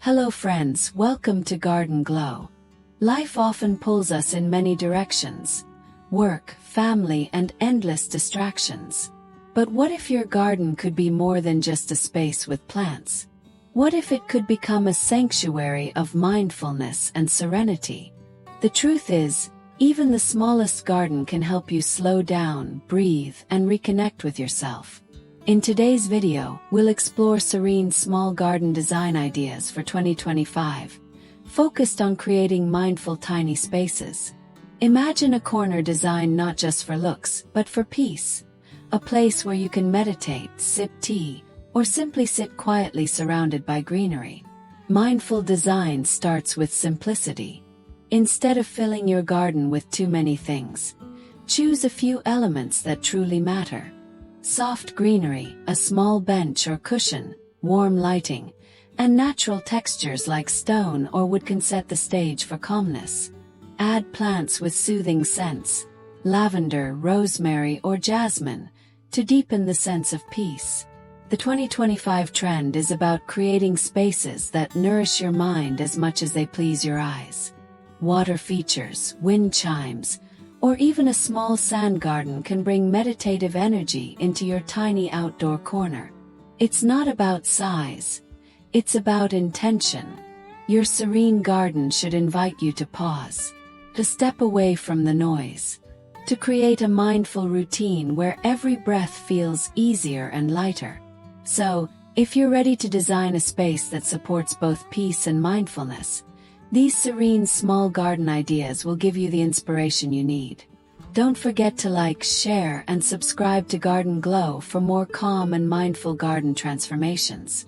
Hello friends, welcome to Garden Glow. Life often pulls us in many directions: work, family, and endless distractions. But what if your garden could be more than just a space with plants? What if it could become a sanctuary of mindfulness and serenity? The truth is, even the smallest garden can help you slow down, breathe, and reconnect with yourself. In today's video, we'll explore Serene's small garden design ideas for 2025, focused on creating mindful tiny spaces. Imagine a corner designed not just for looks, but for peace. A place where you can meditate, sip tea, or simply sit quietly surrounded by greenery. Mindful design starts with simplicity. Instead of filling your garden with too many things, choose a few elements that truly matter. Soft greenery, a small bench or cushion, warm lighting, and natural textures like stone or wood can set the stage for calmness. Add plants with soothing scents, lavender, rosemary, or jasmine, to deepen the sense of peace. The 2025 trend is about creating spaces that nourish your mind as much as they please your eyes. Water features, wind chimes, or even a small sand garden can bring meditative energy into your tiny outdoor corner. It's not about size, it's about intention. Your serene garden should invite you to pause, to step away from the noise, to create a mindful routine where every breath feels easier and lighter. So, if you're ready to design a space that supports both peace and mindfulness, these Serene small garden ideas will give you the inspiration you need. Don't forget to like, share, and subscribe to Garden Glow for more calm and mindful garden transformations.